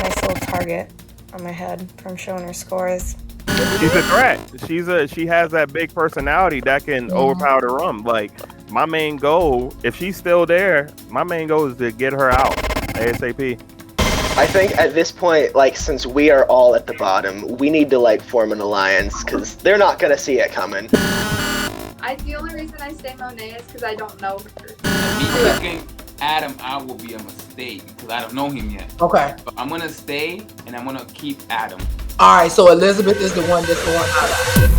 nice little target on my head from showing her scores. She's a threat. She has that big personality that can overpower the room. Like, my main goal, if she's still there, my main goal is to get her out ASAP. I think at this point, like, since we are all at the bottom, we need to, like, form an alliance, because they're not going to see it coming. The only reason I say Monet is because I don't know her. Me picking Adam out will be a mistake, because I don't know him yet. Okay. But I'm going to stay, and I'm going to keep Adam. All right, so Elizabeth is the one that's going out.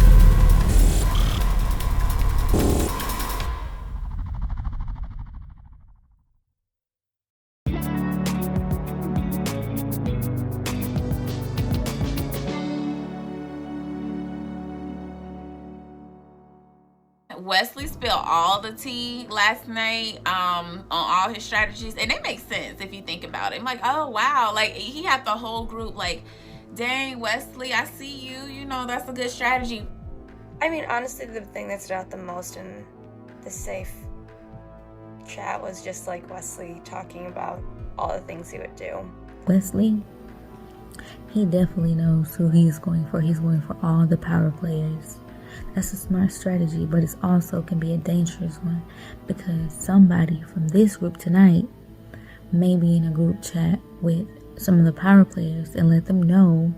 Wesley spilled all the tea last night on all his strategies, and it makes sense if you think about it. I'm like, oh wow, like he had the whole group like, dang Wesley, I see you, you know, that's a good strategy. I mean, honestly, the thing that stood out the most in the safe chat was just like Wesley talking about all the things he would do. Wesley, he definitely knows who he's going for. He's going for all the power players. That's a smart strategy, but it also can be a dangerous one, because somebody from this group tonight may be in a group chat with some of the power players and let them know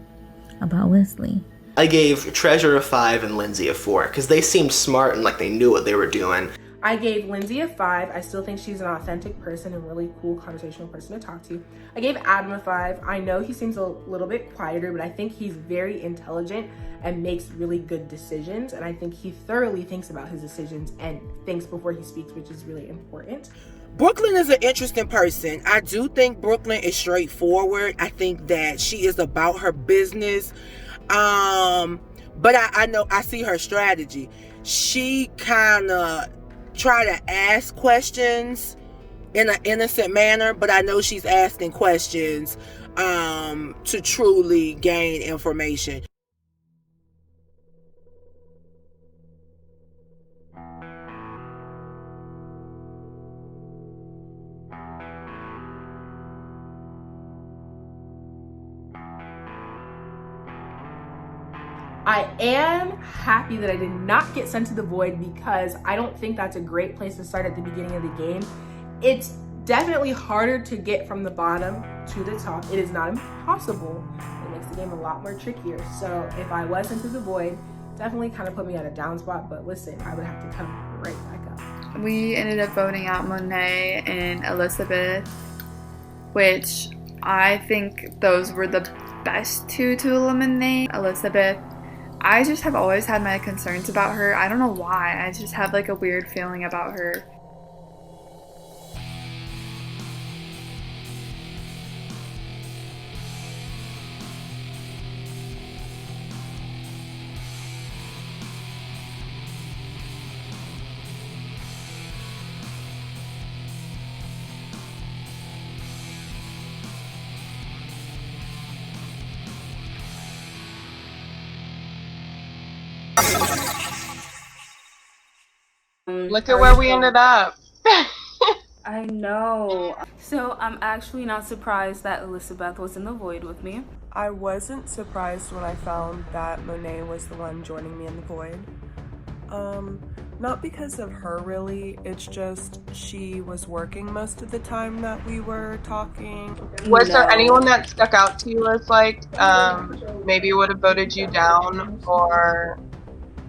about Wesley. I gave Treasure a 5 and Lindsay a 4, because they seemed smart and like they knew what they were doing. I gave Lindsay a 5. I still think she's an authentic person and really cool conversational person to talk to. I gave Adam a 5. I know he seems a little bit quieter, but I think he's very intelligent and makes really good decisions. And I think he thoroughly thinks about his decisions and thinks before he speaks, which is really important. Brooklyn is an interesting person. I do think Brooklyn is straightforward. I think that she is about her business. But I know I see her strategy. She kind of try to ask questions in an innocent manner, but I know she's asking questions to truly gain information. I am happy that I did not get sent to the void, because I don't think that's a great place to start at the beginning of the game. It's definitely harder to get from the bottom to the top. It is not impossible. It makes the game a lot more trickier. So if I was sent to the void, definitely kind of put me at a down spot, but listen, I would have to come right back up. We ended up voting out Monet and Elizabeth, which I think those were the best two to eliminate. Elizabeth, I just have always had my concerns about her. I don't know why. I just have like a weird feeling about her. Look at where we ended up. I know. So I'm actually not surprised that Elizabeth was in the void with me. I wasn't surprised when I found that Monet was the one joining me in the void. Not because of her really, it's just she was working most of the time that we were talking. Was there anyone that stuck out to you as like maybe would have voted you down, or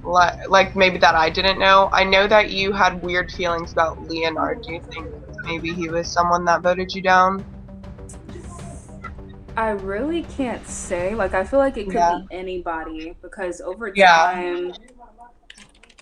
like maybe that I didn't know? I know that you had weird feelings about Leonard. Do you think maybe he was someone that voted you down? I really can't say. Like, I feel like it could be anybody, because over time,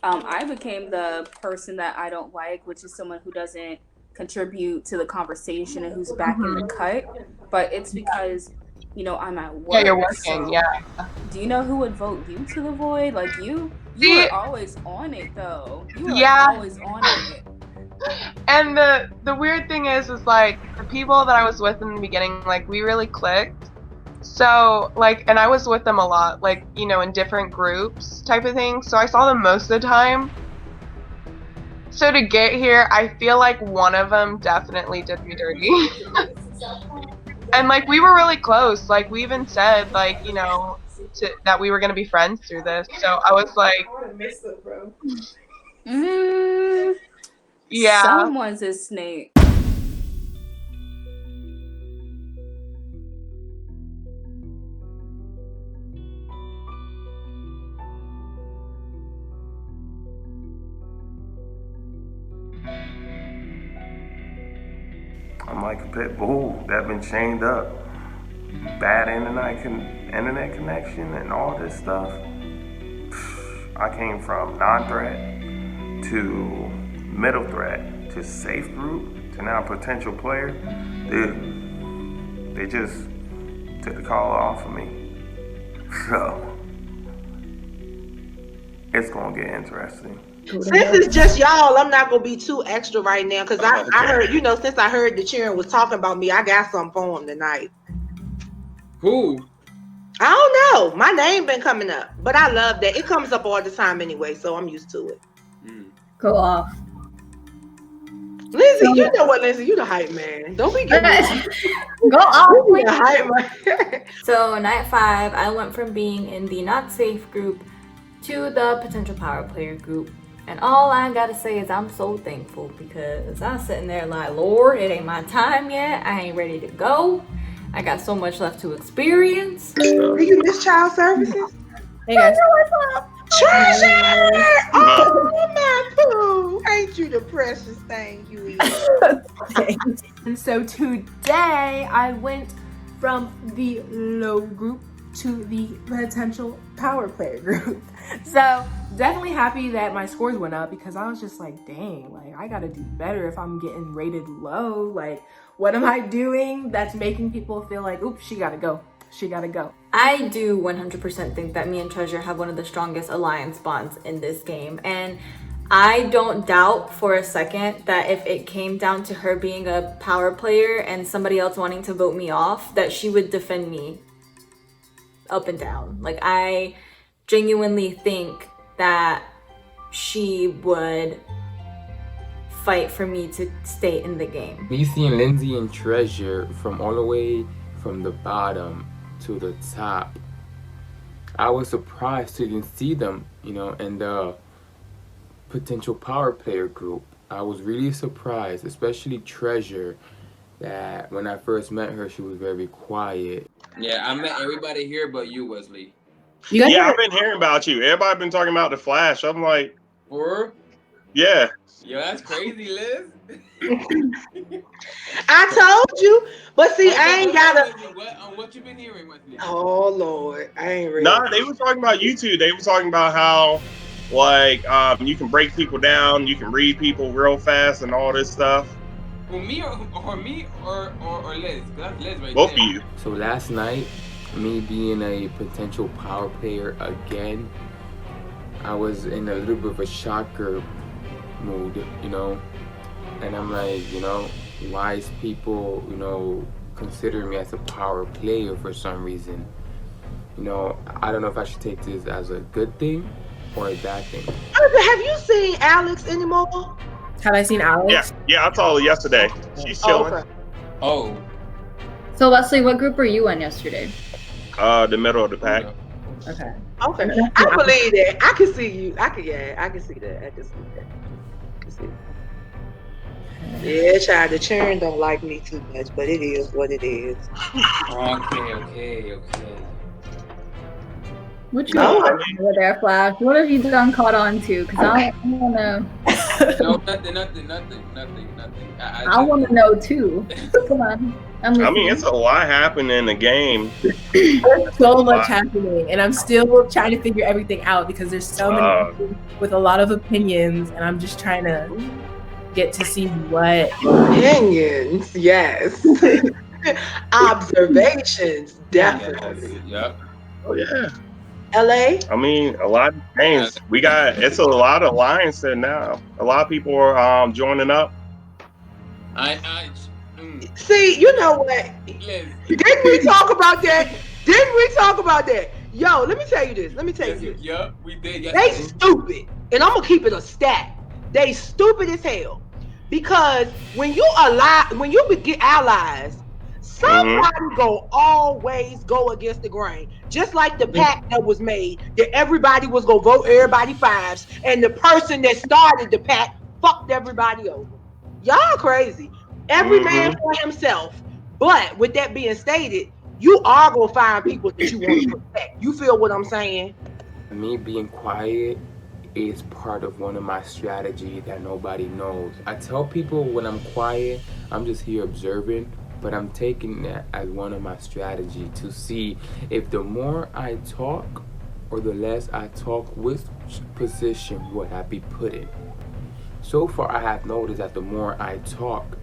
I became the person that I don't like, which is someone who doesn't contribute to the conversation and who's back in the cut. But it's because, you know, I'm at work. Yeah, you're working, so do you know who would vote you to the void? Like, you were always on it, though. You were always on it. And the weird thing is like the people that I was with in the beginning, like we really clicked. So like, and I was with them a lot, like, you know, in different groups type of thing. So I saw them most of the time. So to get here, I feel like one of them definitely did me dirty. And like we were really close. Like we even said like, you know, that we were gonna be friends through this. So I was like, I missed it, bro. yeah. Someone's a snake. I'm like a pit bull that been chained up. Bad internet connection and all this stuff. I came from non-threat to middle threat to safe group to now potential player. Dude, they just took the call off of me. So it's gonna get interesting. Since it's just y'all, I'm not gonna be too extra right now because I heard, you know, since I heard the cheering was talking about me, I got something for him tonight. Who? I don't know. My name been coming up, but I love that. It comes up all the time anyway, so I'm used to it. Go off. Lindsay, you know what, Lindsay? You the hype man. Don't be getting Go off. You the hype man. So night 5, I went from being in the not safe group to the potential power player group. And all I gotta say is I'm so thankful because I'm sitting there like, Lord, it ain't my time yet. I ain't ready to go. I got so much left to experience. Do you miss child services? Hey guys. Treasure! Oh my poo! Ain't you the precious thing you is? And so today I went from the low group to the potential power player group. So definitely happy that my scores went up because I was just like, dang, like I gotta do better if I'm getting rated low. Like, what am I doing that's making people feel like, oops, she gotta go. She gotta go. I do 100% think that me and Treasure have one of the strongest alliance bonds in this game. And I don't doubt for a second that if it came down to her being a power player and somebody else wanting to vote me off, that she would defend me up and down. Like, I genuinely think that she would fight for me to stay in the game. Me seeing Lindsay and Treasure from all the way from the bottom to the top, I was surprised to even see them, you know, in the potential power player group. I was really surprised, especially Treasure, that when I first met her, she was very quiet. Yeah, I met everybody here but you, Wesley. Yeah, I've been hearing about you. Everybody been talking about the Flash. I'm like, For? yeah. Yo, that's crazy, Liz. I told you, but see, I ain't gotta. What you been hearing, Wesley? Oh Lord, I ain't ready. Nah, they were talking about you two. They were talking about how, like, you can break people down, you can read people real fast, and all this stuff. For me or Liz? That's Liz right Both there. of you. So last night, me being a potential power player again, I was in a little bit of a shocker mood, you know, and I'm like, you know, why is people, you know, considering me as a power player for some reason? You know, I don't know if I should take this as a good thing or a bad thing. Have you seen Alex anymore? Have I seen Alex? Yeah, I saw her yesterday. She's chilling. Okay. Oh. So Wesley, what group were you in yesterday? The middle of the pack. Okay. Okay. I believe that. I can see you. I can see that. I can see that. Yeah, child, the churn don't like me too much, but it is what it is. Okay. What you doing over there, Flash? What have you done caught on to? Because I don't know. No, nothing. I want to know too. Come on. I mean, it's a lot happening in the game. There's so much happening, and I'm still trying to figure everything out because there's so many people with a lot of opinions, and I'm just trying to get to see what opinions. Yes. Observations, definitely. Yep. Oh yeah. LA. I mean, a lot of games. It's a lot of alliances now. A lot of people are joining up. See, you know what? Didn't we talk about that? Yo, let me tell you this. Yep, we did. Yes, They stupid. And I'm gonna keep it a stat. They stupid as hell. Because when you get allies, Somebody go always go against the grain. Just like the pact that was made, that everybody was gonna vote everybody fives, and the person that started the pact fucked everybody over. Y'all crazy. Every man for himself. But with that being stated, you are gonna find people that you want to protect. You feel what I'm saying? Me being quiet is part of one of my strategies that nobody knows. I tell people when I'm quiet, I'm just here observing, but I'm taking that as one of my strategies to see if the more I talk or the less I talk, which position would I be put in. So far, I have noticed that the more I talk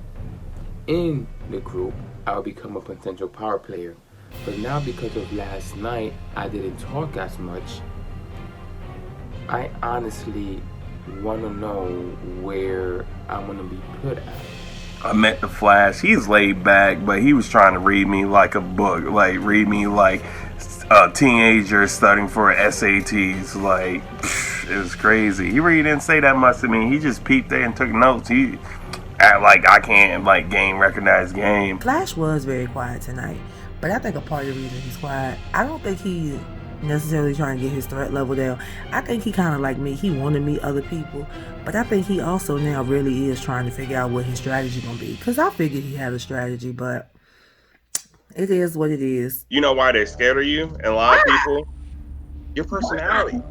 in the group, I'll become a potential power player. But now because of last night, I didn't talk as much. I honestly want to know where I'm going to be put at. I met the Flash. He's laid back, but he was trying to read me like a book. Like, read me like a teenager studying for SATs. Like, it was crazy. He really didn't say that much to me. He just peeped there and took notes. He act like I can't, like, recognize game. Flash was very quiet tonight, but I think a part of the reason he's quiet, I don't think he necessarily trying to get his threat level down. I think he kind of like me. He want to meet other people, but I think he also now really is trying to figure out what his strategy gonna be. Because I figured he had a strategy, but it is what it is. You know why they're scared of you? And a lot of people, your personality.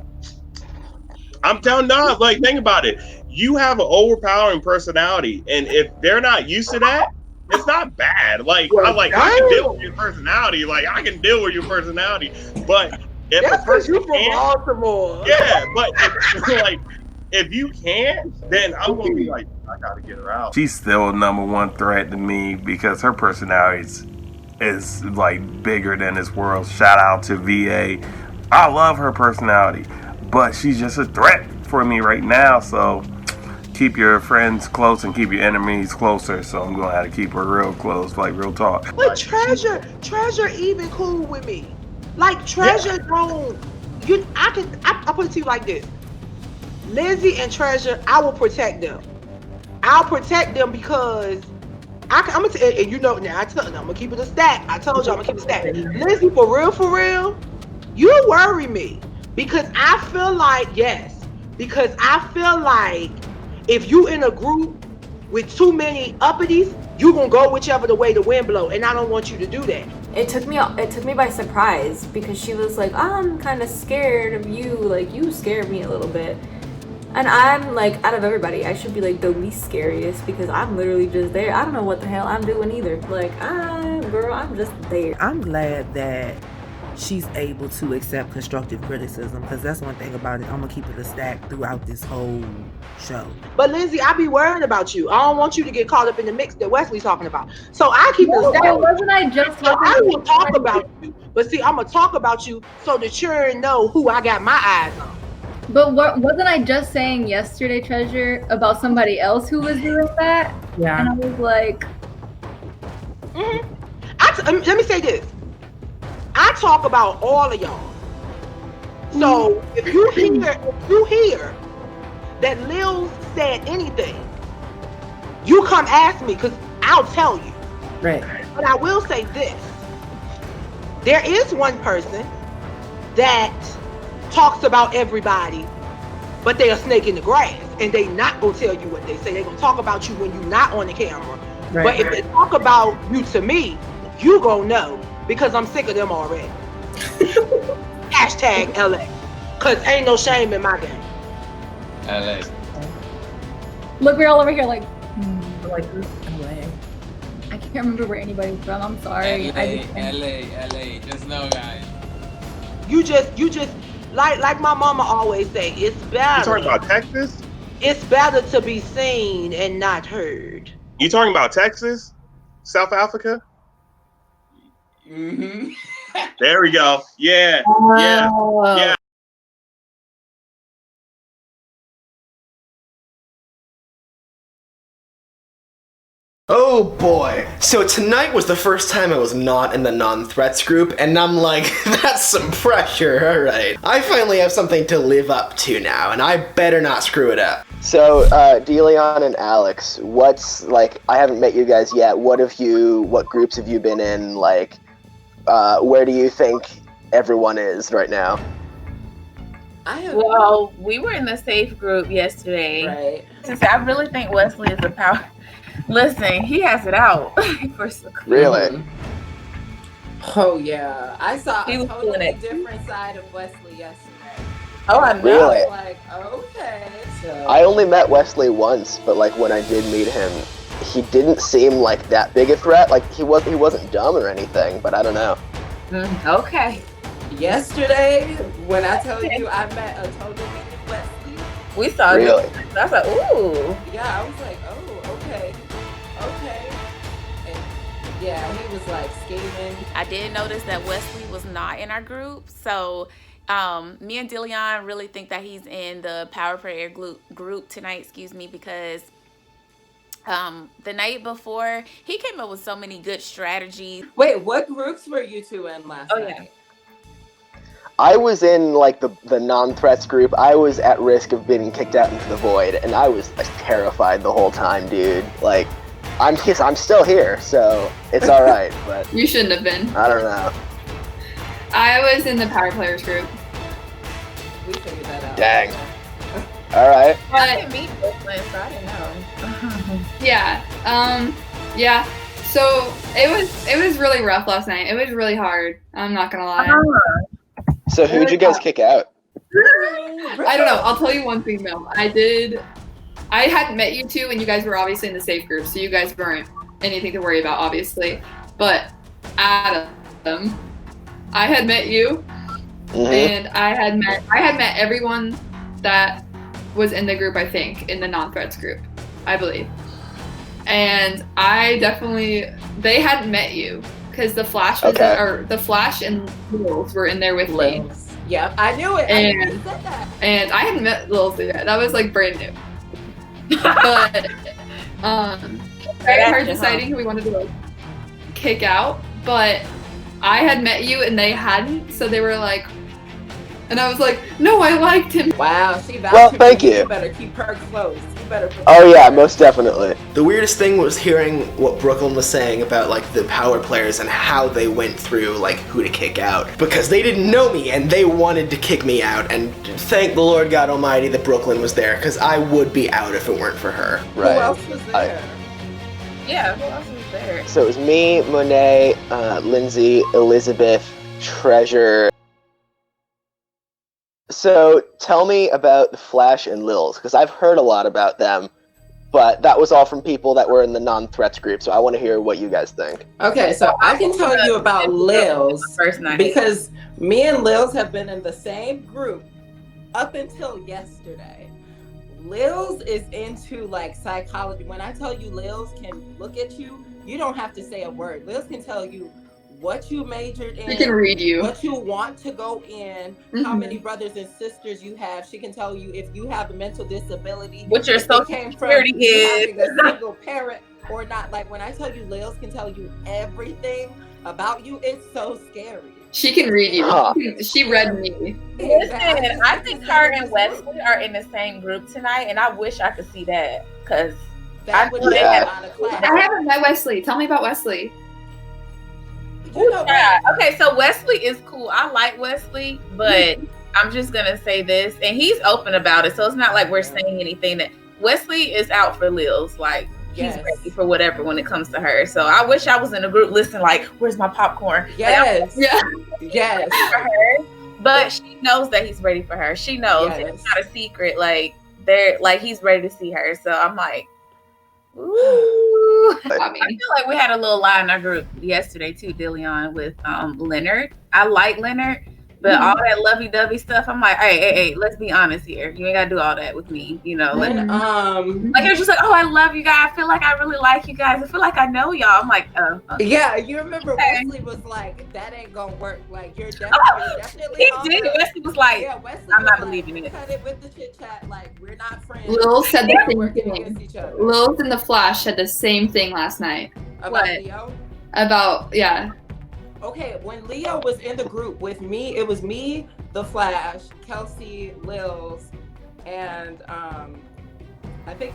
I'm telling you, like, think about it. You have an overpowering personality, and if they're not used to that, it's not bad. Like, I can deal with your personality. Like, I can deal with your personality, but if a person you from Baltimore, yeah, but if you can't, then I'm gonna be like, I gotta get her out. She's still number one threat to me because her personality is like bigger than this world. Shout out to VA. I love her personality, but she's just a threat for me right now. So keep your friends close and keep your enemies closer. So I'm gonna have to keep her real close, like real talk. But Treasure even cool with me. Like Treasure don't. I put it to you like this. Lizzie and Treasure, I will protect them. I'll protect them because I'm gonna and you know now. I'm gonna keep it a stack. I told you I'm gonna keep it a stack. Lizzie, for real, you worry me because I feel like if you in a group with too many uppities, you gonna go whichever the way the wind blow, and I don't want you to do that. It took me by surprise because she was like, I'm kind of scared of you. Like, you scared me a little bit. And I'm like, out of everybody, I should be like the least scariest because I'm literally just there. I don't know what the hell I'm doing either. Like, I'm just there. I'm glad that she's able to accept constructive criticism because that's one thing about it. I'm gonna keep it a stack throughout this whole show. But Lindsay, I be worried about you. I don't want you to get caught up in the mix that Wesley's talking about. So I keep it a stack. Wasn't I just talking? I will talk about you, but see, I'm gonna talk about you so that you know who I got my eyes on. But wasn't I just saying yesterday, Treasure, about somebody else who was doing that? Yeah. And I was like, let me say this. I talk about all of y'all. So if you hear that Lil said anything, you come ask me because I'll tell you. Right. But I will say this. There is one person that talks about everybody, but they a snake in the grass, and they not gonna tell you what they say. They gonna talk about you when you're not on the camera. Right. But if they talk about you to me, you gonna know because I'm sick of them already. Hashtag LA, cause ain't no shame in my game. LA. Look, we're all over here like LA. I can't remember where anybody's from. I'm sorry. LA. Just know, guys. You just like my mama always say, it's better. You talking about Texas? It's better to be seen and not heard. You talking about Texas? South Africa? Mm-hmm. There we go. Yeah. Yeah. Oh boy. So tonight was the first time I was not in the non-threats group, and I'm like, that's some pressure, alright. I finally have something to live up to now, and I better not screw it up. So, Deleon and Alex, what's like? I haven't met you guys yet. What groups have you been in? Like, where do you think everyone is right now? Well, we were in the safe group yesterday. Right. Since I really think Wesley is a power. Listen, he has it out for Really? Oh yeah, I saw He a was totally doing it. different side of Wesley yesterday. Oh, I know. Really? I was like, okay. So I only met Wesley once, but like when I did meet him, he didn't seem like that big a threat. Like he wasn't dumb or anything, but I don't know. Okay. yesterday, when I tell you I met a totally new Wesley, We saw Really? it. I was like, ooh. yeah, I was like, oh, okay. And yeah, he was like skating. I did notice that Wesley was not in our group. So me and Deleon really think that he's in the Power Prayer group tonight, because the night before, he came up with so many good strategies. Wait, what groups were you two in last night? Yeah. I was in like the non-threats group. I was at risk of being kicked out into the void, and I was like, terrified the whole time, dude. Like, I'm still here, so it's all right. But You shouldn't have been. I don't know. I was in the Power Players group. We figured that out. Dang. All right. I didn't meet Brooklyn, so I didn't know. Yeah. So it was really rough last night. It was really hard. I'm not gonna lie. So who'd you guys kick out? I don't know. I'll tell you one thing though. I hadn't met you two, and you guys were obviously in the safe group, so you guys weren't anything to worry about, obviously. But Adam, I had met you, and I had met everyone that was in the group. I think in the non-threats group, I believe. And they hadn't met you because the Flash was the Flash and Lils were in there with me. Yep, I knew it. And, I said that. And I hadn't met Lils yet. That was like brand new. But very hard deciding who we wanted to like kick out. But I had met you and they hadn't, so they were like, and I was like, no, I liked him. Wow, she vouched Well, for thank you. you. You better keep her close. You better. Oh yeah, most definitely. The weirdest thing was hearing what Brooklyn was saying about like the power players and how they went through like who to kick out, because they didn't know me and they wanted to kick me out, and thank the Lord God Almighty that Brooklyn was there, because I would be out if it weren't for her. Right. Who else was there? Yeah, who else was there? So it was me, Monet, Lindsay, Elizabeth, Treasure. So tell me about the Flash and Lils, because I've heard a lot about them, but that was all from people that were in the non-threats group, so I want to hear what you guys think. Okay, so I can tell you about Lils First night. because me and Lils have been in the same group up until yesterday. Lils is into like psychology. When I tell you Lils can look at you, you don't have to say a word. Lils can tell you what you majored in. She can read you. What you want to go in, how many brothers and sisters you have. She can tell you if you have a mental disability. What your if it social came from security you is. having a single parent or not. Like when I tell you Lils can tell you everything about you, it's so scary. She can read you. Huh. She read me. Listen, I think her and Wesley are in the same group tonight, and I wish I could see that, because That would know be they a have- lot of class. I haven't met Wesley. Tell me about Wesley. You know, Yeah. Okay, so Wesley is cool. I like Wesley, but I'm just gonna say this, and he's open about it, so it's not like we're saying anything that Wesley is out for Lils. Like Yes. he's ready for whatever when it comes to her. So I wish I was in a group. Listen, like, where's my popcorn? Yes. Yeah. Yes. For her, but she knows that he's ready for her. She knows Yes. it's not a secret. Like he's ready to see her. So I'm like, ooh. I feel like we had a little lie in our group yesterday too, Deleon, with Leonard. I like Leonard, but all that lovey-dovey stuff, I'm like, hey, let's be honest here. You ain't gotta do all that with me, you know. Like, And, it was just like, oh, I love you guys. I feel like I really like you guys. I feel like I know y'all. I'm like, oh. Okay. yeah, you remember Okay. Wesley was like, that ain't gonna work. Like you're definitely He on did. that. Wesley was like, Yeah, Wesley I'm was not like, believing it. Cut it with the chit chat. Like we're not friends. Lil said the We're same working against thing. each other. Lils and the Flash said the same thing last night. About What? Leo. About Okay, when Leo was in the group with me, it was me, the Flash, Kelsey, Lils, and I think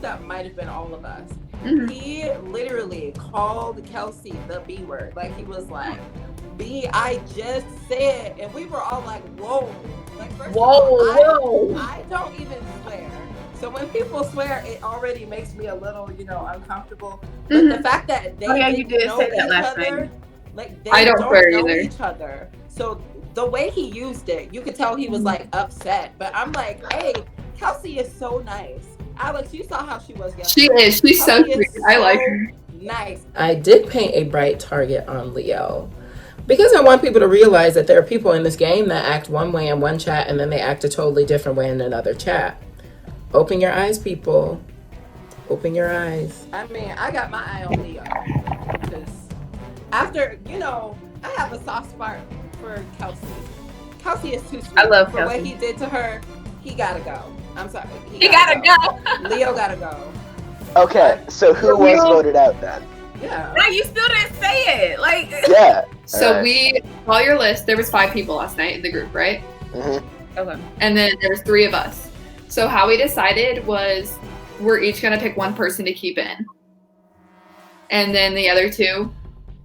that might have been all of us. Mhm. He literally called Kelsey the B word. Like he was like, B, I just said, and we were all like, whoa. Like first of all, I don't even swear. So when people swear, it already makes me a little, uncomfortable. But the fact that they you didn't did know say that each last other, night. like they I don't swear know either. each other. So the way he used it, you could tell he was like upset. But I'm like, hey, Kelsey is so nice. Alex, you saw how she was yesterday. She is. She's so Kelsey is sweet. I like so her. nice. I did paint a bright target on Leo because I want people to realize that there are people in this game that act one way in one chat and then they act a totally different way in another chat. Open your eyes, people. Open your eyes. I mean, I got my eye on Leo. Because after, I have a soft spot for Kelsey. Kelsey is too sweet. I love for Kelsey. what he did to her, he gotta go. I'm sorry. He gotta go. Leo gotta go. Okay, so who was voted out then? Yeah. No, you still didn't say it. Like. Yeah. So Alright. we saw your list. There was 5 people last night in the group, right? Mm-hmm. Okay. And then there was 3 of us. So how we decided was we're each gonna pick one person to keep in, and then the other 2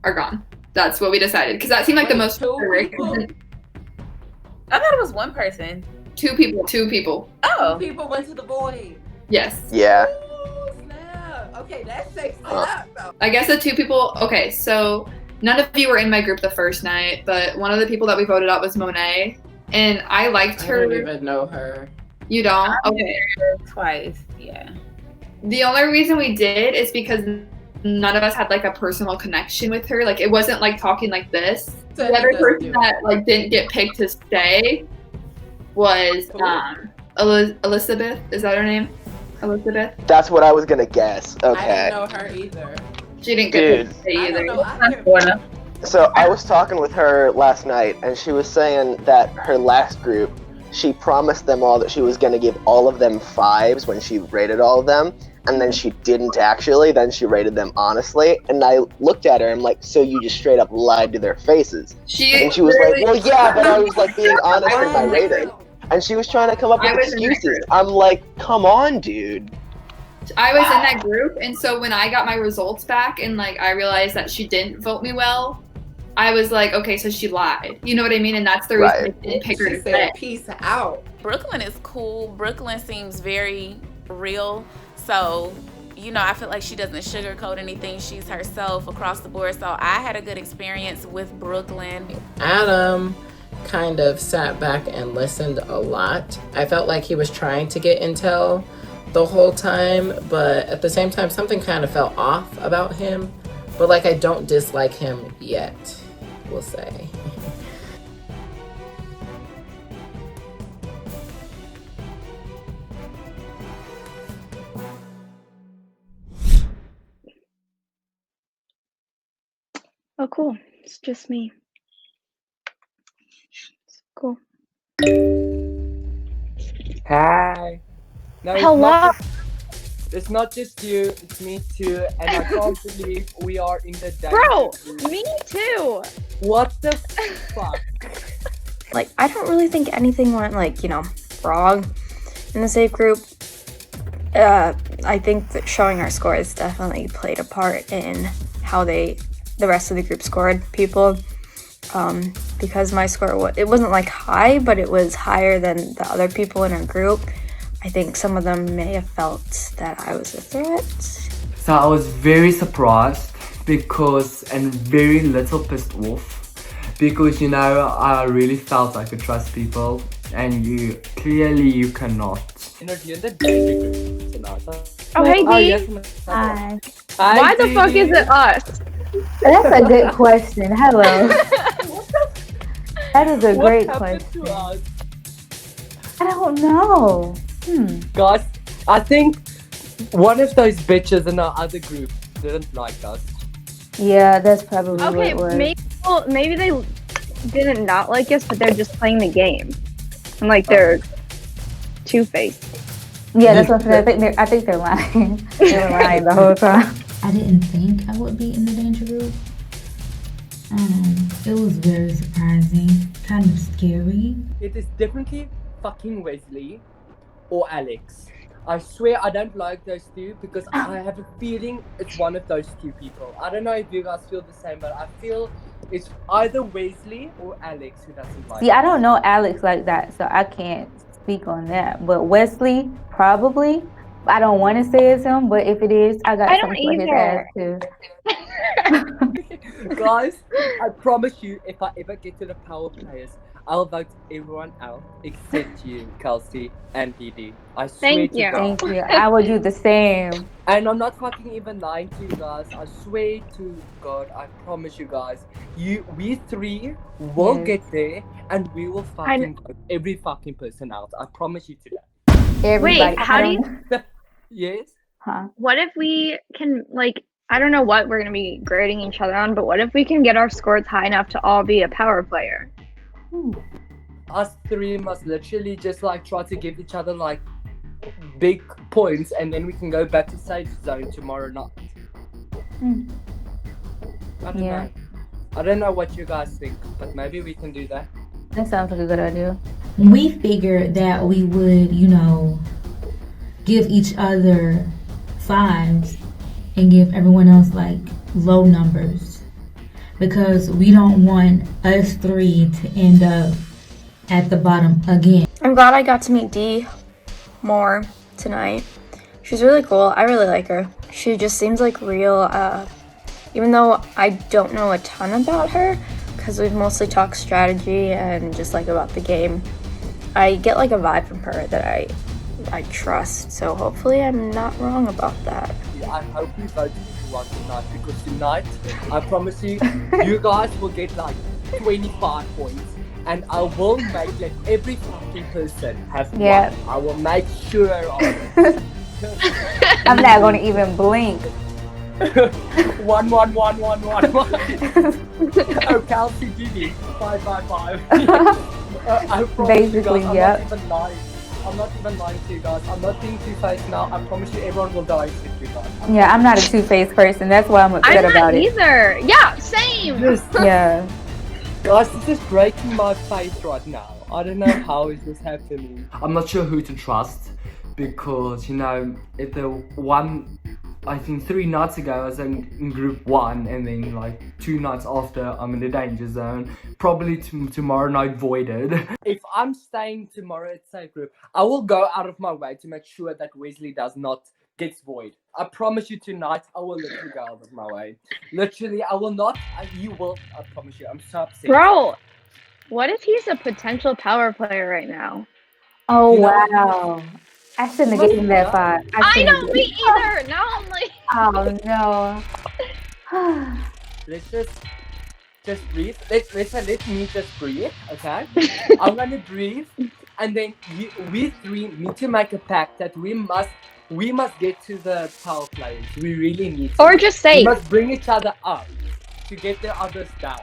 are gone. That's what we decided because that seemed like the most. I thought it was one person. 2 people. 2 people. Oh. People went to the void. Yes. Yeah. Ooh, snap. Okay, that shakes it up though. I guess the 2 people. Okay, so none of you were in my group the first night, but one of the people that we voted out was Monet, and I liked her. I don't even know her. You don't? Okay. Twice. Yeah. The only reason we did is because none of us had like a personal connection with her. Like it wasn't like talking like this. The other person that like didn't get picked to stay was Elizabeth. Is that her name? Elizabeth? That's what I was gonna guess. I Okay. didn't know her either. She didn't get picked to stay I either. don't know. So I was talking with her last night, and she was saying that her last group, she promised them all that she was gonna give all of them 5s when she rated all of them, and then she didn't actually. Then she rated them honestly, and I looked at her and I'm like, so you just straight up lied to their faces? And she was like, well, yeah, but I was like being honest in my rating. And she was trying to come up with excuses. I'm like, come on, dude. I was in that group, and so when I got my results back and like I realized that she didn't vote me well, I was like, okay, so she lied. You know what I mean? And that's the reason I didn't pick her to stay. Peace out. Brooklyn is cool. Brooklyn seems very real. So, I feel like she doesn't sugarcoat anything. She's herself across the board. So I had a good experience with Brooklyn. Adam kind of sat back and listened a lot. I felt like he was trying to get intel the whole time, but at the same time, something kind of felt off about him. But like, I don't dislike him yet, we'll say. Oh, cool. It's just me. Cool. Hi. No, Hello. It's not just you, it's me too, and I can't believe we are in the Bro, group. me too. What the fuck? Like, I don't really think anything went, wrong in the safe group. I think that showing our scores definitely played a part in how the rest of the group scored people. Because my score, it wasn't high, but it was higher than the other people in our group. I think some of them may have felt that I was a threat. So I was very surprised and very little pissed off because I really felt I could trust people and you cannot. Interview the group tonight. Oh, hey, Dee. Yes, Hi. Hi, Why the Dee. fuck is it us? That's a good question. Hello. That is a great question. To us? I don't know. Guys, I think one of those bitches in our other group didn't like us. Yeah, that's probably what Okay, it was. maybe they didn't not like us, but they're just playing the game. And they're two-faced. Yeah, that's what I'm saying. I think they're lying. They were lying the whole time. I didn't think I would be in the danger group. It was very surprising, kind of scary. It is definitely fucking Wesley or Alex. I swear I don't like those two because I have a feeling it's one of those two people. I don't know if you guys feel the same, but I feel it's either Wesley or Alex who doesn't like See, I us. don't know Alex like that, so I can't speak on that. But Wesley, probably. I don't want to say it's him, but if it is, I got I don't something for his ass either. too. Guys, I promise you, if I ever get to the power players, I'll vote everyone out except you, Kelsey and Didi. I swear Thank to you. God. Thank you. I would do the same. And I'm not fucking even lying to you guys. I swear to God, I promise you guys, we three will Yes. get there and we will I fucking vote every fucking person out. I promise you to that. Everybody. wait. How do you? Yes? Huh? What if we can like? I don't know what we're gonna be grading each other on, but what if we can get our scores high enough to all be a power player? Us three must literally just like try to give each other like big points and then we can go back to safe zone tomorrow night. I don't know. I don't know what you guys think, but maybe we can do that. That sounds like a good idea. We figured that we would, give each other 5s and give everyone else like low numbers because we don't want us 3 to end up at the bottom again. I'm glad I got to meet Dee more tonight. She's really cool. I really like her. She just seems like real, even though I don't know a ton about her, because we've mostly talked strategy and just like about the game. I get like a vibe from her that I trust, so hopefully I'm not wrong about that. Yeah, I hope we vote everyone tonight because tonight, I promise you, you guys will get like 25 points. And I will make that every fucking person have one. I will make sure of it. I'm not gonna even blink. 1 1 1 1 1 1. Oh, Kelsey Didi. 5 5 5. I promise Basically, you guys, yep. I'm not even lying to you guys. I'm not being two-faced now. I promise you everyone will die except you guys. Yeah, I'm not a two-faced person. That's why I'm upset about it. I'm not either. Yeah, same. Yeah. Guys, this is breaking my face right now. I don't know how is this happening. I'm not sure who to trust because, if the one, I think 3 nights ago I was in group 1 and then like 2 nights after I'm in the danger zone. Probably tomorrow night voided. If I'm staying tomorrow at Safe Group, I will go out of my way to make sure that Wesley does not get void. I promise you tonight, I will literally go out of my way. Literally, I will not. You will. I promise you. I'm so upset. Bro, what if he's a potential power player right now? Oh, wow. I shouldn't have given him that 5. I know, me either. Now I'm like... Oh, no. Let's just breathe. Let me just breathe, okay? I'm gonna breathe, and then we 3 need to make a pact that we must get to the power players. We really need to. Or just say... We must bring each other up to get the others down.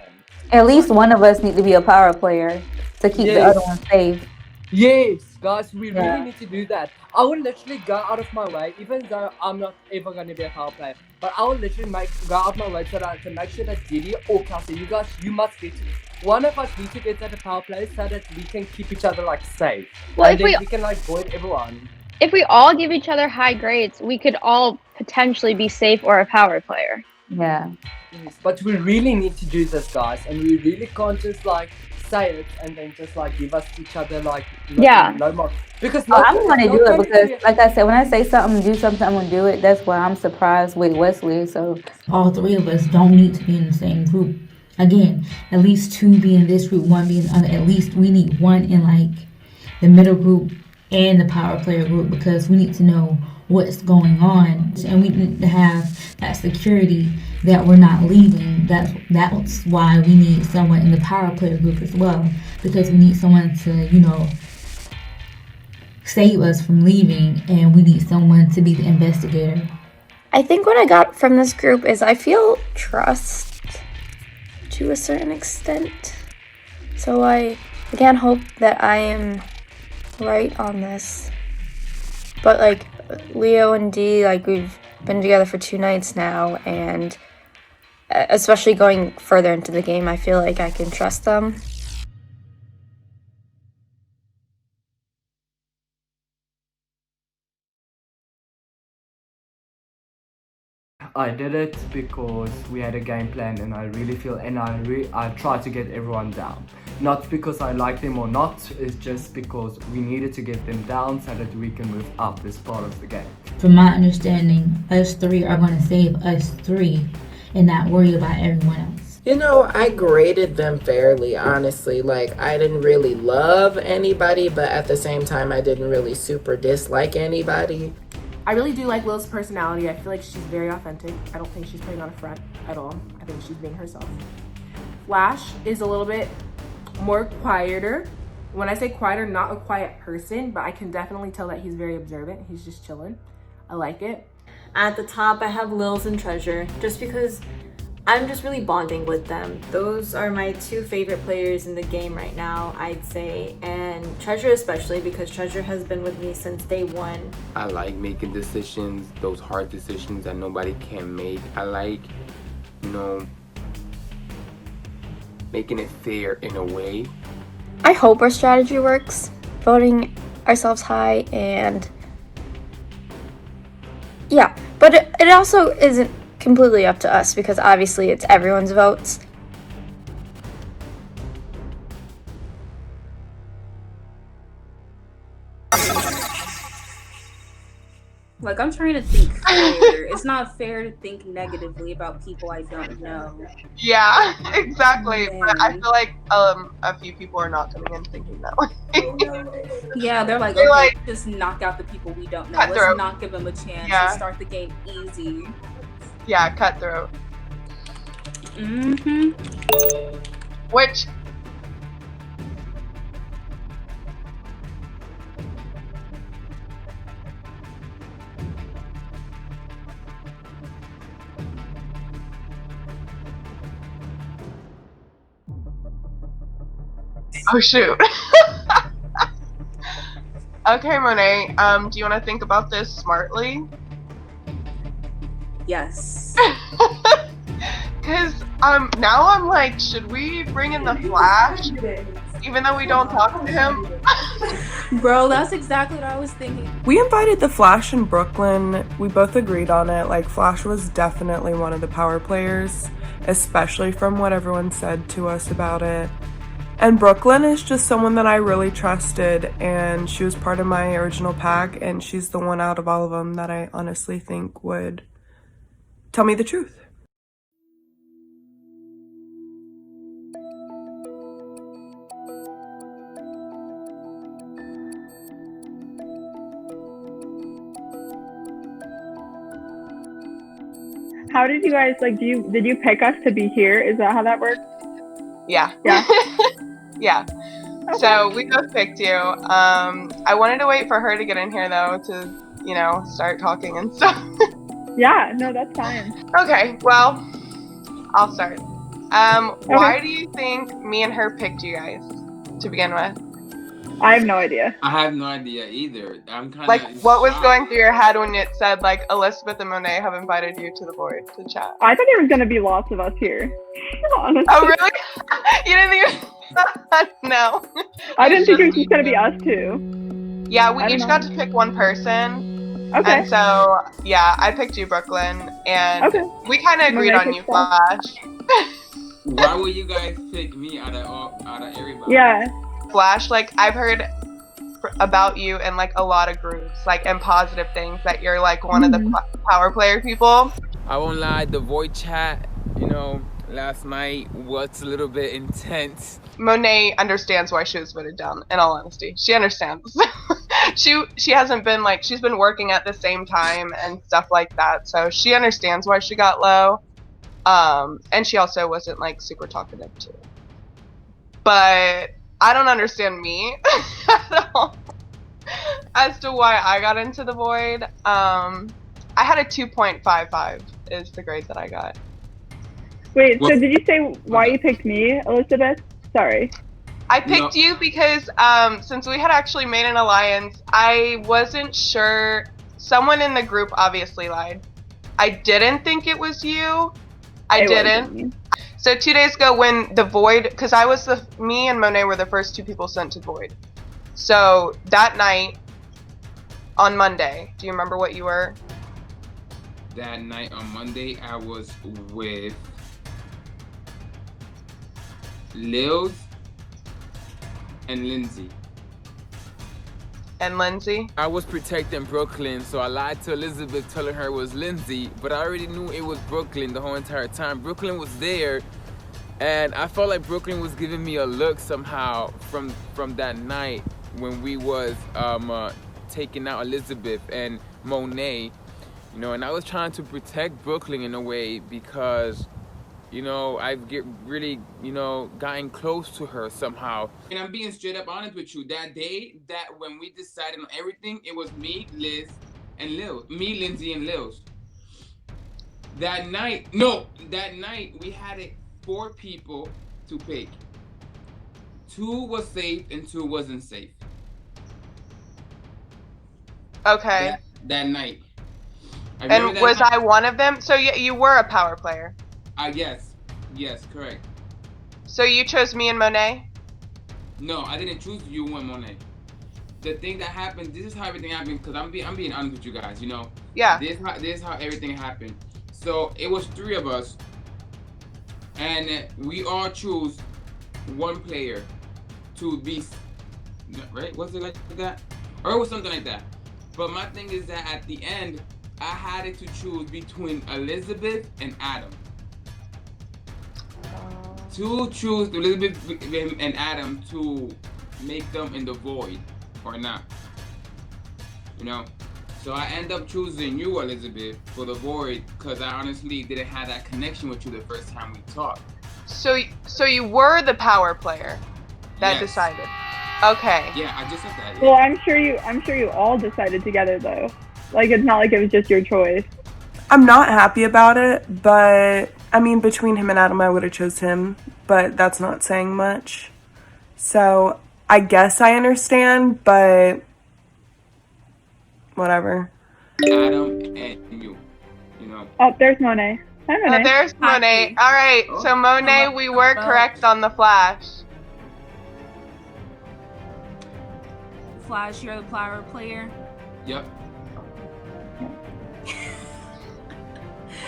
At least one of us need to be a power player to keep the other one safe. Yes, guys, we really need to do that. I will literally go out of my way, even though I'm not ever going to be a power player. But I will literally go out of my way so that I can make sure that Didi or Kelsey, you guys, you must get to. One of us need to get to the power play so that we can keep each other like safe. Well, and then we can like void everyone. If we all give each other high grades, we could all potentially be safe or a power player. Yeah. Yes, but we really need to do this, guys, and we really can't just like say it and then just like give us each other like no more. Because I'm gonna do it because, like I said, when I say something, do something, I'm gonna do it. That's why I'm surprised with Wesley. So all 3 of us don't need to be in the same group. Again, at least 2 be in this group, 1 be in the other. At least we need 1 in like the middle group and the power player group because we need to know what's going on, and we need to have that security that we're not leaving. That's why we need someone in the power player group as well, because we need someone to save us from leaving, and we need someone to be the investigator. I think what I got from this group is I feel trust to a certain extent, so I again hope that I am right on this. But like Leo and Dee, like we've been together for 2 nights now, and especially going further into the game, I feel like I can trust them. I did it because we had a game plan, and I really feel, and I tried to get everyone down. Not because I like them or not, it's just because we needed to get them down so that we can move up this part of the game. From my understanding, us three are going to save us three and not worry about everyone else. You know, I graded them fairly, honestly. Like, I didn't really love anybody, but at the same time, I didn't really super dislike anybody. I really do like Lil's personality. I feel like she's very authentic. I don't think she's putting on a front at all. I think she's being herself. Flash is a little bit more quieter. When I say quieter, not a quiet person, but I can definitely tell that he's very observant. He's just chilling. I like it. At the top, I have Lils and Treasure, just because I'm just really bonding with them. Those are my two favorite players in the game right now, I'd say. And Treasure especially, because Treasure has been with me since day one. I like making decisions, those hard decisions that nobody can make. I like, you know, making it fair in a way. I hope our strategy works, voting ourselves high, and yeah, but it also isn't completely up to us because obviously it's everyone's votes. Like, I'm trying to think fair. It's not fair to think negatively about people I don't know. Yeah, exactly. But I feel like a few people are not coming in thinking that way. Yeah, they're like, They're okay, like, just knock out the people we don't know. cutthroat. Let's not give them a chance Yeah. to start the game easy. Yeah, cutthroat. Mm-hmm. Which oh shoot. Okay, Monet, do you want to think about this smartly? Yes. Because now I'm like, should we bring in the Flash? Even though we don't talk to him? Bro, that's exactly what I was thinking. We invited the Flash in Brooklyn. We both agreed on it. Like, Flash was definitely one of the power players, especially from what everyone said to us about it. And Brooklyn is just someone that I really trusted, and she was part of my original pack, and she's the one out of all of them that I honestly think would tell me the truth. How did you guys, like, did you pick us to be here? Is that how that works? Yeah. Yeah. Yeah. So we both picked you. I wanted to wait for her to get in here though to, you know, start talking and stuff. Yeah, no, that's fine. Okay, well, I'll start. Why do you think me and her picked you guys to begin with? I have no idea. I have no idea either. I'm kind of Like, what was going through your head when it said, like, Elizabeth and Monet have invited you to the board to chat? I thought there was gonna be lots of us here. Honestly. Oh, really? You didn't even... No. I didn't think it was just gonna be us two. Yeah, we I don't each know. got to pick one person. Okay. And so, yeah, I picked you, Brooklyn, and Okay. we kind of agreed Monet on you, picked us. Flash. Why would you guys pick me out of everybody? Yeah. Flash, like, I've heard about you in, like, a lot of groups, like, and positive things, that you're, like, one of the power player people. I won't lie, the void chat, you know, last night was a little bit intense. Monet understands why she was voted down, in all honesty. She understands. she hasn't been, like, she's been working at the same time and stuff like that, so she understands why she got low. And she also wasn't, like, super talkative too. But I don't understand me at all as to why I got into the void. I had a 2.55 is the grade that I got. Wait, so did you say why you picked me, Elizabeth? Sorry. I picked you because since we had actually made an alliance, I wasn't sure. Someone in the group obviously lied. I didn't think it was you. I didn't. So 2 days ago when the void, because me and Monet were the first two people sent to void. So that night on Monday, do you remember what you were? that night on Monday, I was with Lils and Lindsay. And Lindsay? I was protecting Brooklyn, so I lied to Elizabeth telling her it was Lindsay, but I already knew it was Brooklyn the whole entire time. Brooklyn was there, and I felt like Brooklyn was giving me a look somehow from that night when we was taking out Elizabeth and Monet, you know, and I was trying to protect Brooklyn in a way because, you know, I've really, you know, gotten close to her somehow. And I'm being straight up honest with you. That day, that when we decided on everything, it was me, Liz, and Lil. Me, Lindsay, and Lils. That night, we had it 4 people to pick. 2 was safe and 2 wasn't safe. Okay. That night. And was I one of them? So you were a power player. Yes, correct. So you chose me and Monet? No, I didn't choose you and Monet. The thing that happened, this is how everything happened, because I'm being honest with you guys, you know? Yeah. This is how everything happened. So it was 3 of us, and we all chose one player to be, right? Was it like that? Or it was something like that. But my thing is that at the end, I had it to choose between Elizabeth and Adam. To choose Elizabeth and Adam to make them in the void or not. You know? So I end up choosing you, Elizabeth, for the void because I honestly didn't have that connection with you the first time we talked. So you were the power player that decided. Okay. Yeah, I just said that. Well, I'm sure you all decided together though. Like it's not like it was just your choice. I'm not happy about it, but I mean, between him and Adam, I would have chose him, but that's not saying much. So I guess I understand, but whatever. Adam and you know. Oh, there's Monet. Hi, Monet. Oh, there's Monet. All right, so Monet, we were correct on the Flash. Flash, you're the power player. Yep.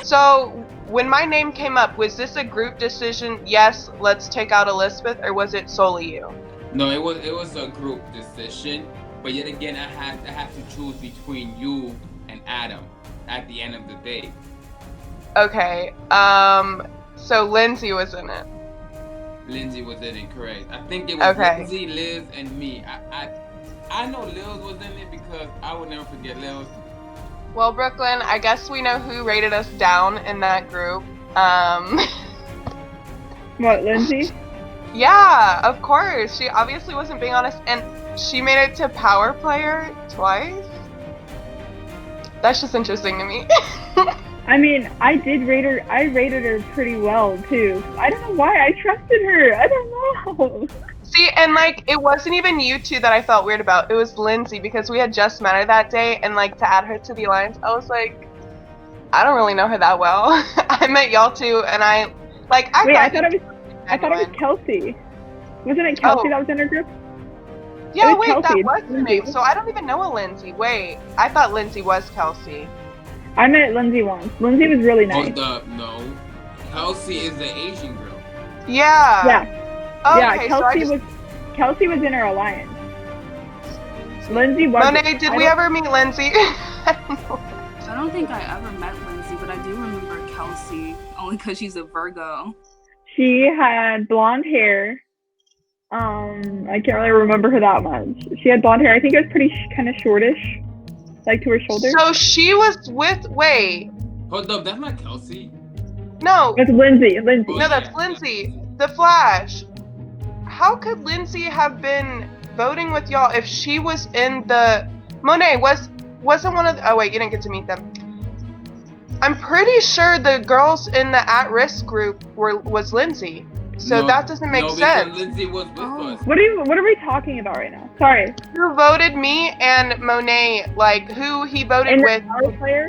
So when my name came up, was this a group decision? Yes, let's take out Elizabeth, or was it solely you? No, it was a group decision, but yet again, I had to choose between you and Adam at the end of the day. Okay. So Lindsay was in it. Lindsay was in it, correct? I think it was Lindsay, Liz, and me. I know Liz was in it because I would never forget Liz. Well, Brooklyn, I guess we know who rated us down in that group. What, Lindsay? Yeah, of course. She obviously wasn't being honest, and she made it to power player twice. That's just interesting to me. I mean, I rated her pretty well too. I don't know why I trusted her. I don't know. See, and like, it wasn't even you two that I felt weird about. It was Lindsay, because we had just met her that day, and like, to add her to the alliance, I was like, I don't really know her that well. I met y'all two, and I thought it was Kelsey. Wasn't it Kelsey that was in her group? Yeah, wait, Kelsey. that was her name. So I don't even know a Lindsay. Wait, I thought Lindsay was Kelsey. I met Lindsay once. Lindsay was really nice. Hold up, no. Kelsey is the Asian girl. Yeah. Yeah. Oh, Yeah, okay, Kelsey was in her alliance. Lindsay was. Monet, did we ever meet Lindsay? I don't think I ever met Lindsay, but I do remember Kelsey, only because she's a Virgo. She had blonde hair. I can't really remember her that much. She had blonde hair. I think it was pretty kind of shortish, like to her shoulders. So she was with. Wait. Hold up, that's not Kelsey. No. That's Lindsay. No, that's Lindsay. The Flash. How could Lindsay have been voting with y'all if she was in the Monet wasn't one of the, oh wait, you didn't get to meet them. I'm pretty sure the girls in the at-risk group was Lindsay. So that doesn't make sense. Lindsay was with us. What are we talking about right now? Sorry. Who voted me and Monet, like who he voted with? Player?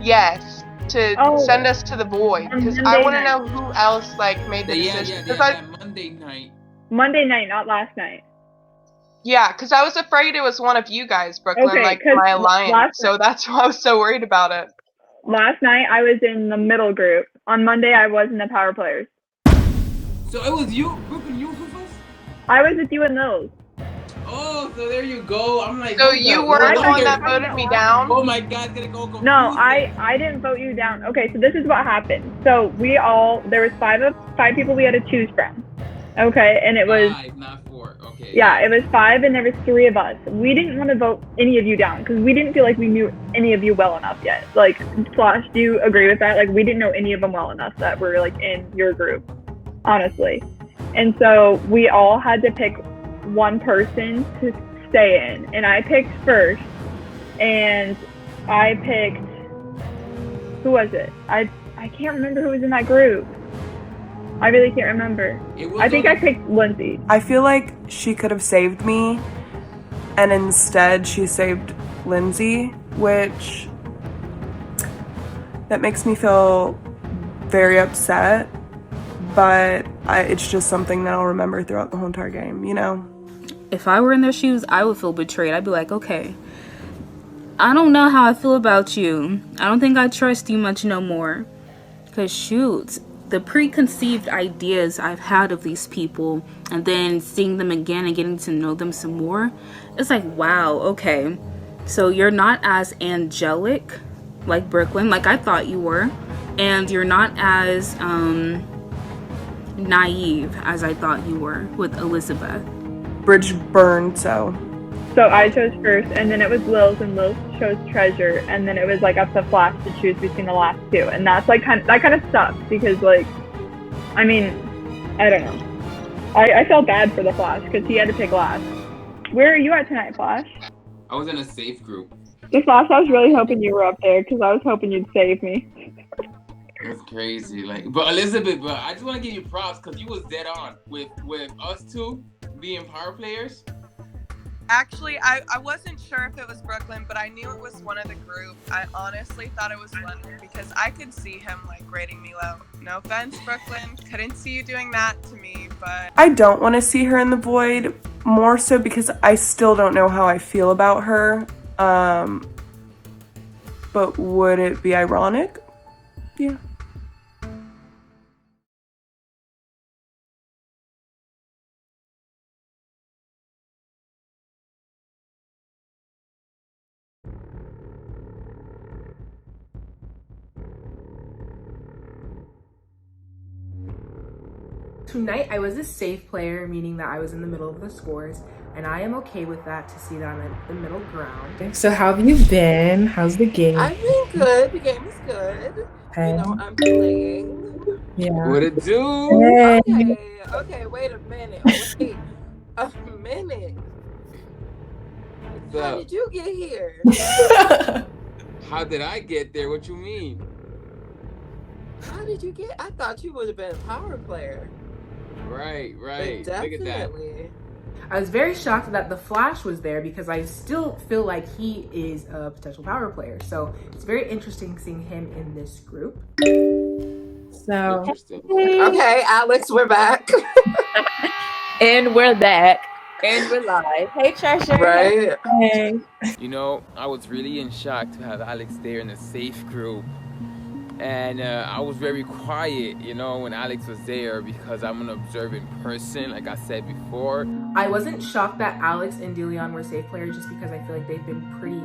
Yes. To send us to the void. Because I want to know who else like made the decision. That Monday night. Monday night, not last night. Yeah, because I was afraid it was one of you guys, Brooklyn, Okay, like my alliance. So that's why I was so worried about it. last night I was in the middle group. On Monday I was in the power players. So it was you, Brooklyn, you with us? I was with you and Lils. Oh, so there you go. I'm like, So you were the one that voted me down? Oh my God, it's gonna go confusing. No, I didn't vote you down. Okay, so this is what happened. So there was five people we had to choose from. Okay, and it was 5, not 4. Okay. yeah, it was 5 and there was 3 of us. We didn't want to vote any of you down because we didn't feel like we knew any of you well enough yet. Like, Flash, do you agree with that? Like, we didn't know any of them well enough that were like in your group, honestly. And so we all had to pick one person to stay in, and I picked first, and I picked, who was it? I can't remember who was in that group. I really can't remember. I think I picked Lindsay. I feel like she could have saved me, and instead she saved Lindsay, which that makes me feel very upset, but it's just something that I'll remember throughout the whole entire game, you know? If I were in their shoes, I would feel betrayed. I'd be like, okay, I don't know how I feel about you. I don't think I trust you much no more. Because shoot, the preconceived ideas I've had of these people and then seeing them again and getting to know them some more, it's like, wow, okay. So you're not as angelic like Brooklyn, like I thought you were. And you're not as naive as I thought you were with Elizabeth. Bridge burned, so I chose first, and then it was Lils, and Lils chose Treasure, and then it was like up to Flash to choose between the last 2, and that's like kind of sucks because like, I mean, I don't know. I felt bad for the Flash because he had to pick last. Where are you at tonight, Flash? I was in a safe group. The Flash, I was really hoping you were up there because I was hoping you'd save me. It's crazy, like, but Elizabeth, but I just want to give you props because you was dead on with us two being power players. Actually, I wasn't sure if it was Brooklyn, but I knew it was one of the group. I honestly thought it was Leonard because I could see him like rating me low. No offense, Brooklyn. Couldn't see you doing that to me, but I don't want to see her in the void, more so because I still don't know how I feel about her. But would it be ironic? Yeah. Tonight, I was a safe player, meaning that I was in the middle of the scores, and I am okay with that to see that I'm at the middle ground. So how have you been? How's the game? I've been good. The game is good. Okay. You know, I'm playing. Yeah. What it do? Hey. Okay, wait a minute. Wait a minute. How did you get here? How did I get there? What you mean? How did you get? I thought you would have been a power player. Right. Look at that. Definitely. I was very shocked that the Flash was there because I still feel like he is a potential power player. So it's very interesting seeing him in this group. So, okay, Alex, we're back. And we're back. And we're live. Hey, Treasure. Right. Hey. You know, I was really in shock to have Alex there in a safe group. And I was very quiet, you know, when Alex was there because I'm an observant person, like I said before. I wasn't shocked that Alex and DeLeon were safe players just because I feel like they've been pretty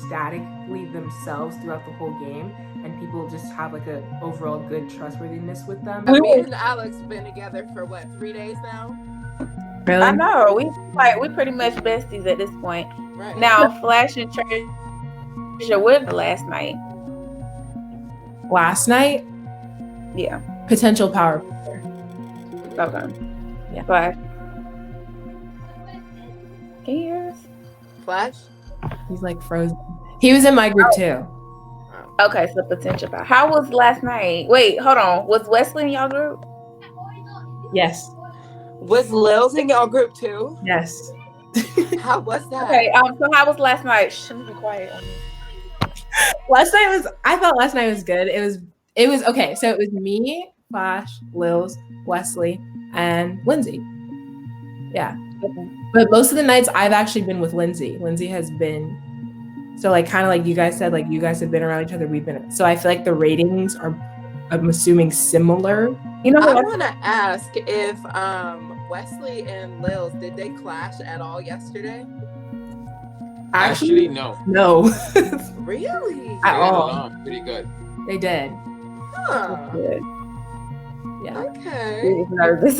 statically themselves throughout the whole game, and people just have like a overall good trustworthiness with them. Me and Alex been together for what, 3 days now? Really? I know. We pretty much besties at this point. Right. Now, Flash and Treasure, what last night? Last night? Yeah. Potential power player. Okay. Yeah. Flash. Can you hear us? Flash? He's like frozen. He was in my group too. Okay, so potential power. How was last night? Wait, hold on. Was Wesley in y'all group? Yes. Was Lils in y'all group too? Yes. How was that? Okay, so how was last night? Shouldn't be quiet on me. I thought last night was good. It was okay. So it was me, Flash, Lils, Wesley, and Lindsay. Yeah. Okay. But most of the nights I've actually been with Lindsay. Lindsay has been So like kind of like you guys said, like you guys have been around each other, we've been. So I feel like the ratings are, I'm assuming, similar. I want to ask if Wesley and Lils, did they clash at all yesterday? Actually, no. No. Really? They At got all. along pretty good. They did. Huh. Yeah. Okay. Nervous.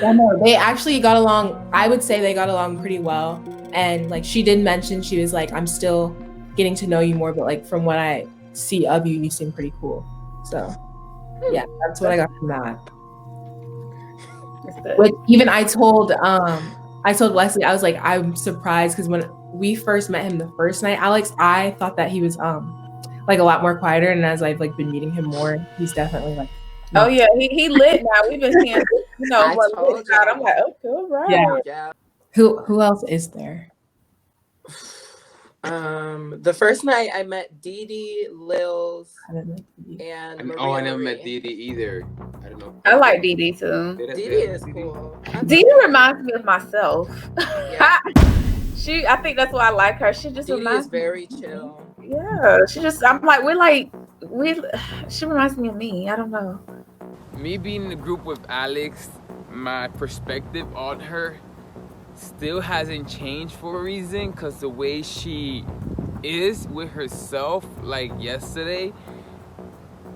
Yeah, no, they actually got along. I would say they got along pretty well. And like she did mention, she was like, I'm still getting to know you more, but like from what I see of you, you seem pretty cool. So yeah, that's what I got from that. Which even I told Wesley, I was like, I'm surprised because when we first met him the first night, Alex, I thought that he was like a lot more quieter, and as I've like been meeting him more, he's definitely like. Oh yeah, he lit now. We've been seeing, I what told lit out. I'm like, okay, all right. Yeah. Who else is there? The first night I met Dee Dee, Lils, and Maria. I never met Dee Dee either. I don't know. I like Dee Dee too. Dee Dee is cool. Dee Dee reminds me of myself. Yeah. I think that's why I like her. She just Dee Dee reminds is very chill. Yeah, she reminds me of me. I don't know. Me being in the group with Alex, my perspective on her still hasn't changed for a reason, because the way she is with herself, like yesterday,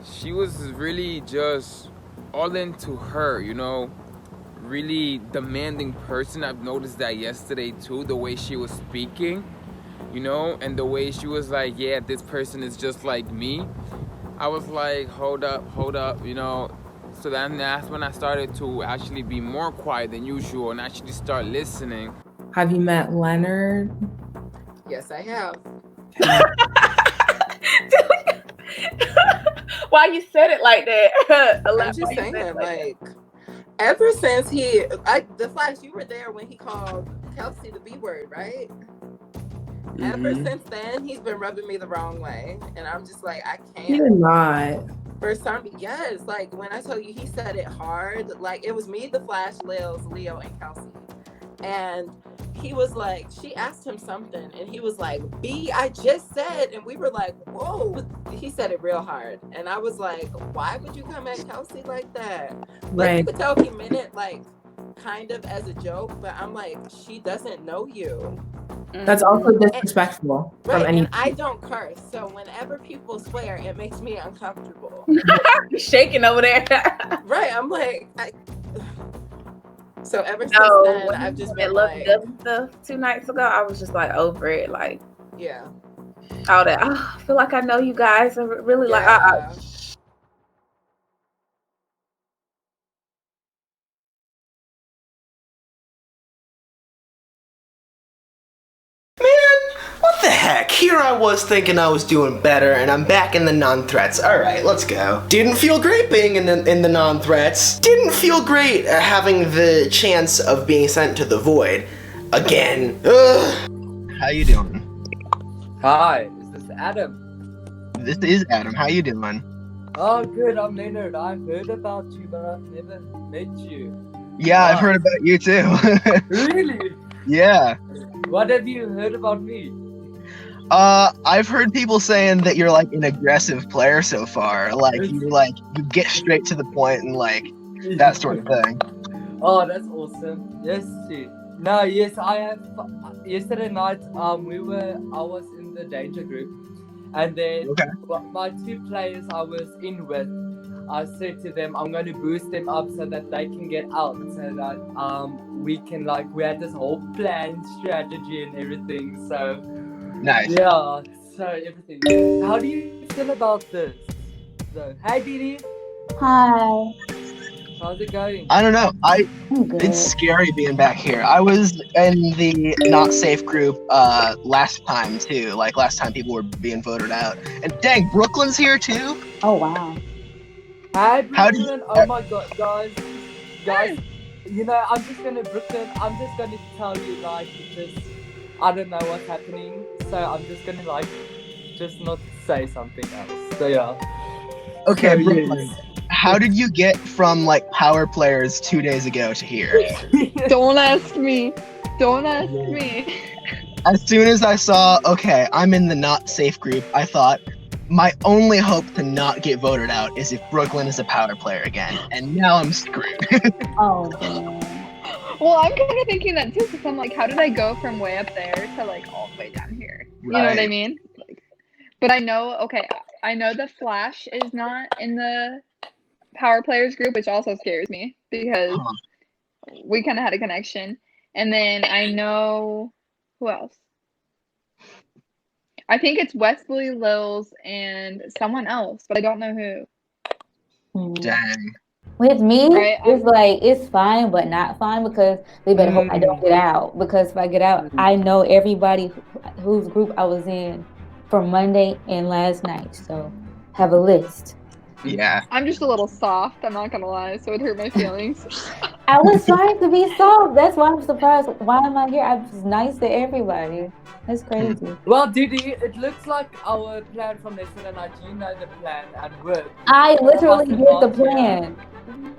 she was really just all into her, you know, really demanding person. I've noticed that yesterday too, the way she was speaking, you know, and the way she was like, yeah, this person is just like me. I was like, hold up, you know. So that's when I started to actually be more quiet than usual and actually start listening. Have you met Leonard? Yes, I have. Why you said it like that? I'm just saying, like, ever since the Flash, you were there when he called Kelsey the B word, right? Mm-hmm. Ever since then, he's been rubbing me the wrong way, and I'm just like, I can't. He did not. First time, yes. Like when I tell you, he said it hard. Like it was me, the Flash, Lils, Leo, and Kelsey, and he was like, she asked him something, and he was like, B, I just said, and we were like, whoa. He said it real hard, and I was like, why would you come at Kelsey like that? Like you could tell he meant it like kind of as a joke, but I'm like, she doesn't know you. That's also disrespectful. Right, and I don't curse, so whenever people swear, it makes me uncomfortable. You're shaking over there. Right, I'm like, so ever since then, I've just been like, stuff 2 nights ago, I was just like over it, like, yeah, all that. I feel like I know you guys. I really like. What the heck? Here I was thinking I was doing better, and I'm back in the non-threats. Alright, let's go. Didn't feel great being in the non-threats. Didn't feel great having the chance of being sent to the void. Again. Ugh. How you doing? Hi, is this Adam? This is Adam. How you doing? Oh, good, I'm Leonard. I've heard about you, but I've never met you. Yeah, I've heard about you too. Really? Yeah. What have you heard about me? I've heard people saying that you're like an aggressive player so far. Like you get straight to the point and like that sort of thing. Oh, that's awesome. Yes, shit. No, yes, I have. Yesterday night, I was in the danger group, and then my 2 players I was in with, I said to them, I'm going to boost them up so that they can get out, so that we can we had this whole plan, strategy, and everything. So nice. Yeah. So everything. How do you feel about this? So, hi, Dee Dee. Hi. How's it going? I don't know. It's scary being back here. I was in the not safe group last time too. Like last time people were being voted out. And dang, Brooklyn's here too. Oh wow. Hi, Brooklyn. Oh my god, guys, you know, I'm just gonna tell you because I don't know what's happening, so I'm just gonna just not say something else. So yeah. Okay, Brooklyn. How did you get from power players 2 days ago to here? Don't ask me. Don't ask me. As soon as I saw, okay, I'm in the not safe group, I thought, my only hope to not get voted out is if Brooklyn is a power player again. And now I'm screwed. Oh, damn. Well, I'm kind of thinking that too, because I'm like, how did I go from way up there to like all the way down here? You know what I Right. mean? Like, but I know, okay, I know the Flash is not in the power players group, which also scares me because we kind of had a connection. And then I know who else? I think it's Wesley, Lils, and someone else, but I don't know who. Dang. With me, Right, it's like it's fine, but not fine because they better hope I don't get out. Because if I get out, I know everybody whose group I was in for Monday and last night. So have a list. Yeah. I'm just a little soft, I'm not gonna lie, so it hurt my feelings. I was trying to be soft. That's why I'm surprised. Why am I here? I was nice to everybody. That's crazy. Well, Didi, it looks like our plan from yesterday night, you know the plan and work. I literally did the Not, yeah. plan.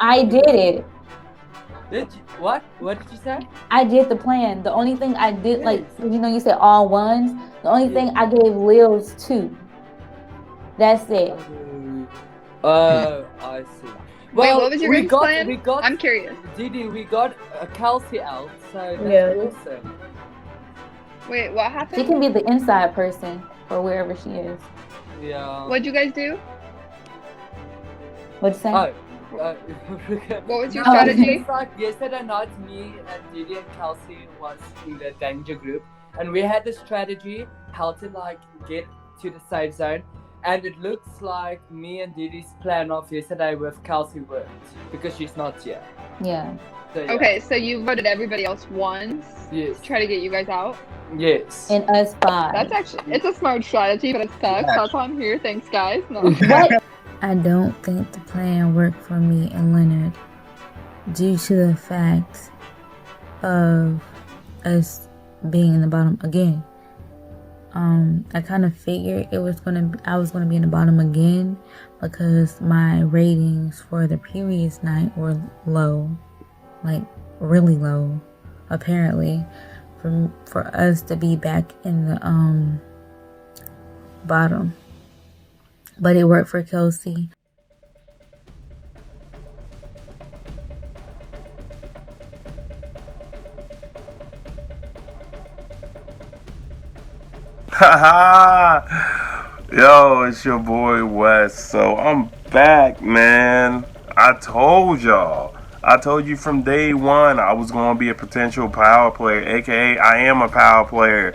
I did it. Did you, what? What did you say? I did the plan. The only thing I did, like, you know, you said all ones. The only thing I gave Lils 2. That's it. I see. Well, what was your guys' plan? We got. I'm curious. Didi, we got Kelsey out, so that's Yeah. awesome. Wait, what happened? She can be the inside person or wherever she is. Yeah. What'd you guys do? What'd you say? Oh. What was your No, strategy? It's like yesterday night, me and Didi and Kelsey was in the danger group, and we had the strategy how to like get to the safe zone. And it looks like me and Didi's plan of yesterday with Kelsey worked because she's not here. Yeah. So, yeah. Okay, so you voted everybody else once Yes. to try to get you guys out? Yes. And us 5. That's actually, it's a smart strategy, but it sucks. That's why I'm here. Thanks, guys. No. What? I don't think the plan worked for me and Leonard due to the fact of us being in the bottom again. I kind of figured I was gonna be in the bottom again because my ratings for the previous night were low, like really low. Apparently, for us to be back in the bottom, but it worked for Kelsey. Yo, it's your boy Wes. So I'm back, man. I told y'all. I told you from day one I was going to be a potential power player, aka I am a power player.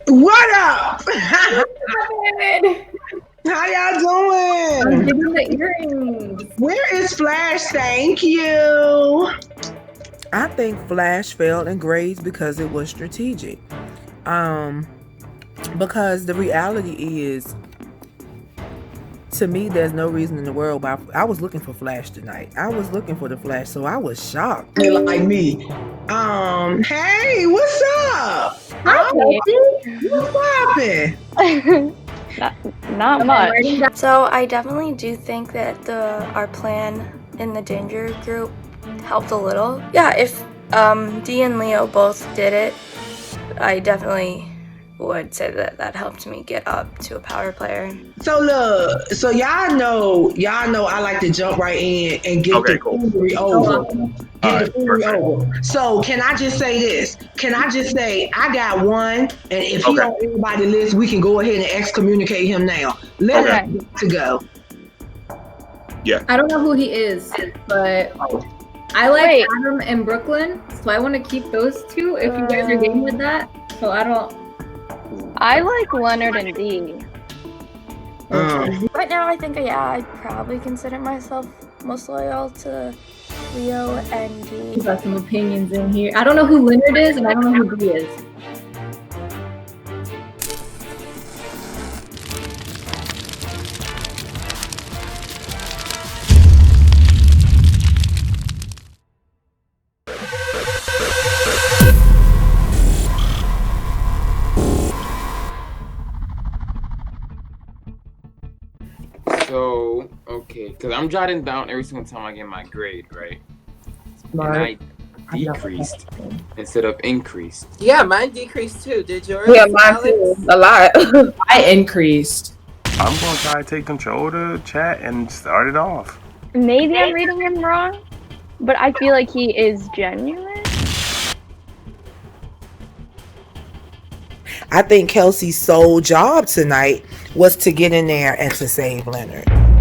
What up? How y'all doing? I'm digging the earrings. Where is Flash? Thank you. I think Flash failed in grades because it was strategic. Because the reality is, to me, there's no reason in the world why I was looking for Flash tonight. I was looking for the Flash, so I was shocked. Like me. Hey, what's up? Hi, What's poppin'? Not much. So I definitely do think that our plan in the danger group helped a little. Yeah, if Dee and Leo both did it, I definitely would say that helped me get up to a power player. So look, so y'all know I like to jump right in and get the foolery over. Get the foolery over. So can I just say this? Can I just say I got one, and if he on everybody's list, we can go ahead and excommunicate him now. Let us to go. Yeah. I don't know who he is, but I like Adam and Brooklyn, so I want to keep those two if you guys are game with that. So I like Leonard and Dee. Right now, I think, I'd probably consider myself most loyal to Leo and Dee. You got some opinions in here. I don't know who Leonard is, and I don't know who Dee is. So Okay, because I'm jotting down every single time I get my grade, right? Smart. And I decreased instead of increased. Yeah, mine decreased too. Did yours? Yeah, mine Alex? too. A lot. I increased. I'm gonna try to take control of the chat and start it off. Maybe I'm reading him wrong, but I feel like he is genuine. I think Kelsey's sole job tonight was to get in there and to save Leonard.